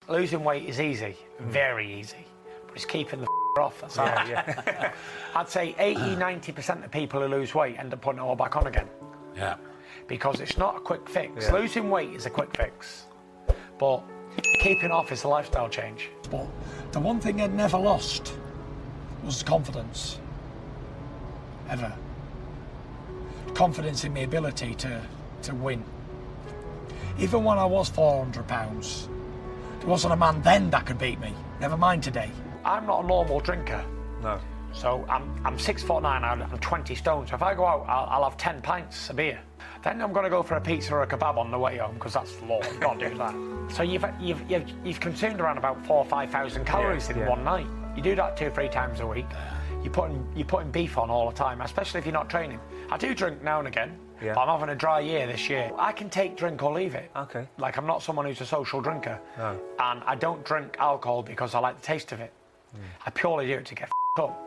losing weight is easy, very easy, but it's keeping the off. That's hard. Yeah. I'd say 80-90% of people who lose weight end up putting it all back on again. Yeah. Because it's not a quick fix. Yeah. Losing weight is a quick fix, but keeping off is a lifestyle change. But the one thing I'd never lost was confidence. Ever. Confidence in my ability to win. Even when I was 400 pounds, there wasn't a man then that could beat me. Never mind today. I'm not a normal drinker. No. So I'm 6'9", I'm 20 stone. So if I go out, I'll have 10 pints of beer. Then I'm going to go for a pizza or a kebab on the way home because that's the law. You've got to do that. So you've consumed around about 4,000 or 5,000 calories in one night. You do that 2 or 3 times a week. You're putting beef on all the time, especially if you're not training. I do drink now and again, but I'm having a dry year this year. I can take drink or leave it. Okay. Like, I'm not someone who's a social drinker. No. And I don't drink alcohol because I like the taste of it. I purely do it to get up.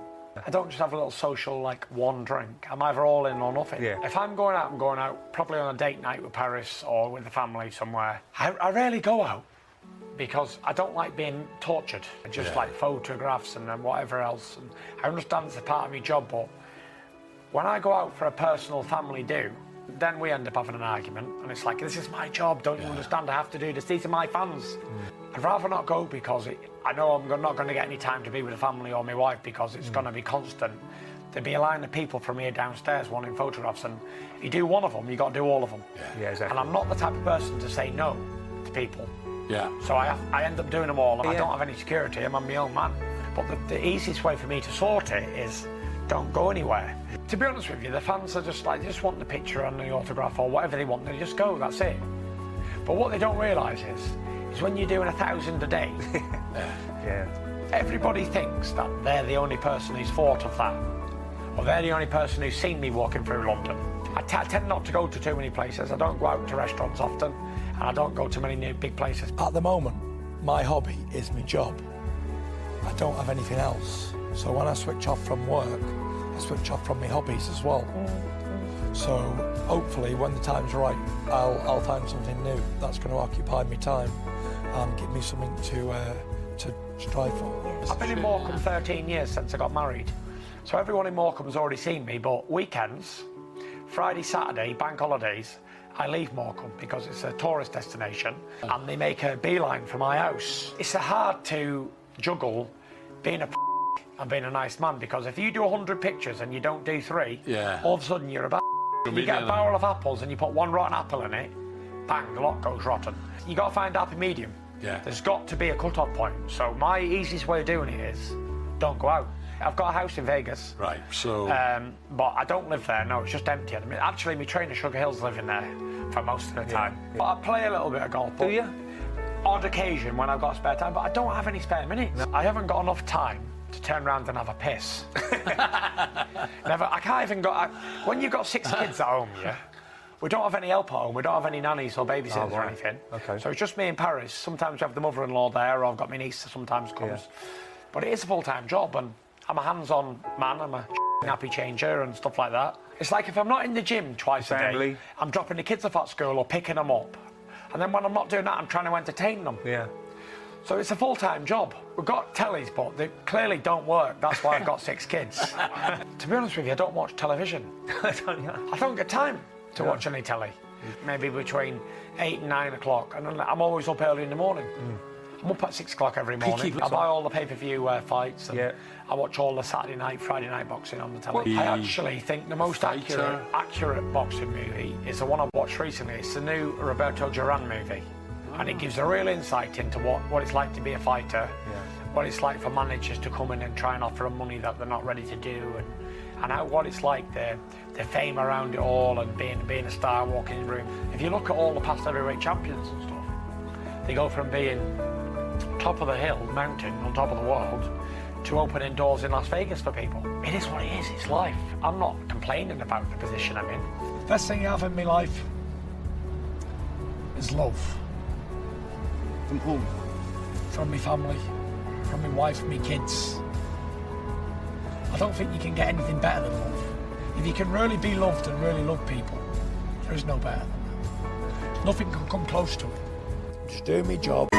I don't just have a little social, like, one drink. I'm either all in or nothing. Yeah. If I'm going out probably on a date night with Paris or with the family somewhere. I rarely go out because I don't like being tortured. I just like photographs and then whatever else. And I understand it's a part of my job, but when I go out for a personal family do, then we end up having an argument. And it's like, this is my job, don't you understand? I have to do this. These are my fans. I'd rather not go because I know I'm not going to get any time to be with the family or my wife because it's going to be constant. There'd be a line of people from here downstairs wanting photographs, and if you do one of them, you got to do all of them. Yeah, exactly. And I'm not the type of person to say no to people. Yeah. So I end up doing them all, and I don't have any security. I'm my own man. But the easiest way for me to sort it is don't go anywhere. To be honest with you, the fans are just like, they just want the picture and the autograph or whatever they want. They just go. That's it. But what they don't realise is when you're doing 1,000 a day, everybody thinks that they're the only person who's thought of that, or they're the only person who's seen me walking through London. I tend not to go to too many places. I don't go out to restaurants often, and I don't go to many new big places. At the moment, my hobby is my job. I don't have anything else. So when I switch off from work, I switch off from my hobbies as well. So hopefully when the time's right, I'll find something new that's going to occupy my time and give me something to strive for. I've been in Morecambe 13 years since I got married. So everyone in Morecambe's already seen me, but weekends, Friday, Saturday, bank holidays, I leave Morecambe because it's a tourist destination and they make a beeline for my house. It's hard to juggle being a and being a nice man, because if you do 100 pictures and you don't do 3, all of a sudden you're a You get a barrel of apples and you put 1 rotten apple in it, bang, the lot goes rotten. You got to find happy medium. Yeah. There's got to be a cut-off point. So my easiest way of doing it is don't go out. I've got a house in Vegas. Right, so... but I don't live there, no, it's just empty. I mean, actually, my trainer, Sugar Hill's living there for most of the time. But I play a little bit of golf. Do you? Odd occasion when I've got spare time, but I don't have any spare minutes. No. I haven't got enough time to turn around and have a piss. Never. I can't even go... when you've got 6 kids at home, we don't have any help at home. We don't have any nannies or babysitters or anything. Okay. So it's just me in Paris. Sometimes we have the mother-in-law there, or I've got my niece that sometimes comes. But it is a full-time job, and I'm a hands-on man. I'm a nappy changer and stuff like that. It's like if I'm not in the gym twice a day, I'm dropping the kids off at school or picking them up. And then when I'm not doing that, I'm trying to entertain them. Yeah. So it's a full-time job. We've got tellies, but they clearly don't work. That's why I've got 6 kids. To be honest with you, I don't watch television. I don't get time to watch any telly. Maybe between 8 and 9 o'clock, and I'm always up early in the morning. I'm up at 6 o'clock every morning. I buy all the pay-per-view fights, and I watch all the Saturday night, Friday night boxing on the telly. I actually think the most accurate boxing movie is the one I watched recently. It's the new Roberto Duran movie. And it gives a real insight into what it's like to be a fighter, what it's like for managers to come in and try and offer them money that they're not ready to do, and what it's like, the fame around it all, and being a star walking in the room. If you look at all the past heavyweight champions and stuff, they go from being top of the hill, mountain, on top of the world, to opening doors in Las Vegas for people. It is what it is, it's life. I'm not complaining about the position I'm in. Best thing I have in my life is love. From whom? From my family, from my wife, my kids. I don't think you can get anything better than love. If you can really be loved and really love people, there is no better than that. Nothing can come close to it. Just doing my job.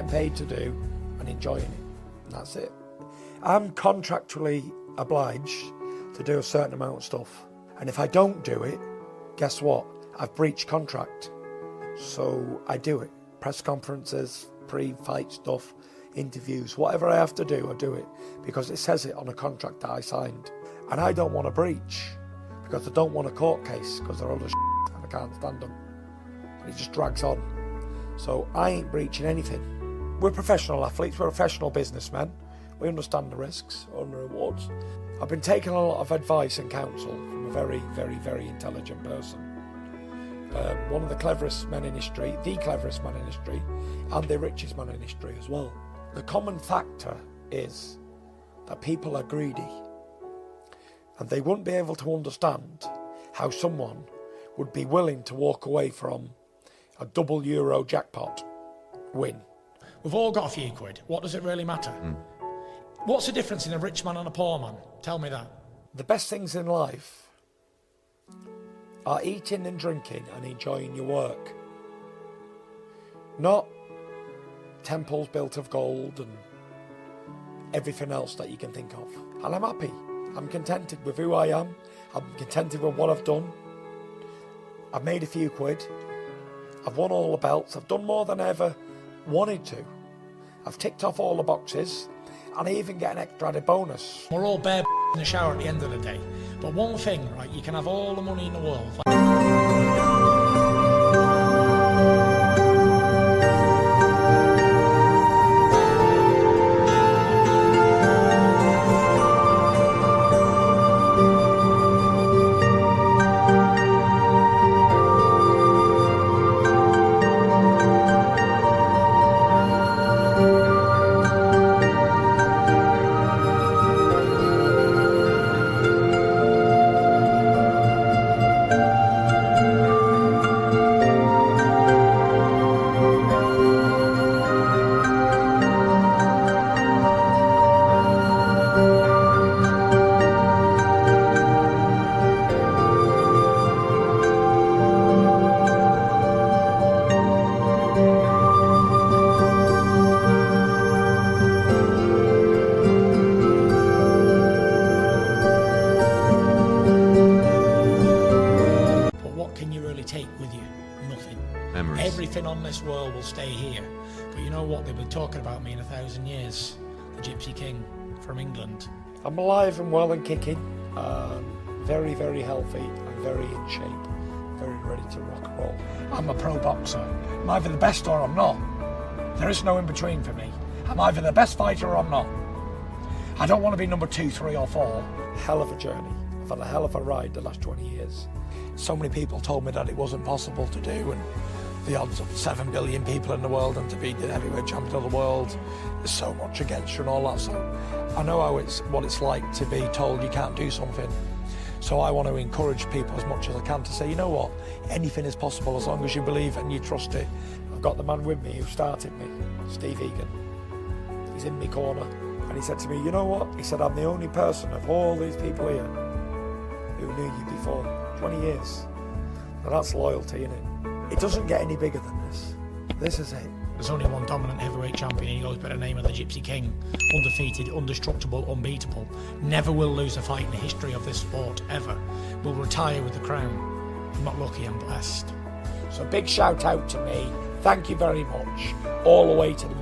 getting paid to do and enjoying it. And that's it. I'm contractually obliged to do a certain amount of stuff. And if I don't do it, guess what? I've breached contract. So I do it. Press conferences, pre-fight stuff, interviews, whatever I have to do, I do it. Because it says it on a contract that I signed. And I don't want to breach. Because I don't want a court case, because they're all the shit and I can't stand them. And it just drags on. So I ain't breaching anything. We're professional athletes, we're professional businessmen. We understand the risks and the rewards. I've been taking a lot of advice and counsel from a very, very, very intelligent person. One of the cleverest men in history, the cleverest man in history, and the richest man in history as well. The common factor is that people are greedy. And they wouldn't be able to understand how someone would be willing to walk away from a double Euro jackpot win. We've all got a few quid. What does it really matter? What's the difference in a rich man and a poor man? Tell me that. The best things in life are eating and drinking and enjoying your work. Not temples built of gold and everything else that you can think of. And I'm happy. I'm contented with who I am. I'm contented with what I've done. I've made a few quid. I've won all the belts. I've done more than I ever wanted to. I've ticked off all the boxes. And I even get an extra added bonus. We're all bare in the shower at the end of the day. But one thing, right, you can have all the money in the world. Take with you? Nothing. Memories. Everything on this world will stay here. But you know what? They've been talking about me in 1,000 years. The Gypsy King from England. I'm alive and well and kicking. Very, very healthy and very in shape. Very ready to rock and roll. I'm a pro boxer. I'm either the best or I'm not. There is no in between for me. I'm either the best fighter or I'm not. I don't want to be number 2, 3 or 4. Hell of a journey. I've had a hell of a ride the last 20 years. So many people told me that it wasn't possible to do, and the odds of 7 billion people in the world and to be the heavyweight champion of the world, there's so much against you and all that. So I know what it's like to be told you can't do something. So I want to encourage people as much as I can to say, you know what, anything is possible as long as you believe and you trust it. I've got the man with me who started me, Steve Egan. He's in my corner, and he said to me, you know what? He said, I'm the only person of all these people here who knew you before 20 years. Now that's loyalty, isn't it? It doesn't get any bigger than this. This is it. There's only one dominant heavyweight champion. He goes by the name of the Gypsy King. Undefeated, indestructible, unbeatable. Never will lose a fight in the history of this sport, ever. Will retire with the crown. I'm not lucky, I'm blessed. So big shout out to me. Thank you very much. All the way to the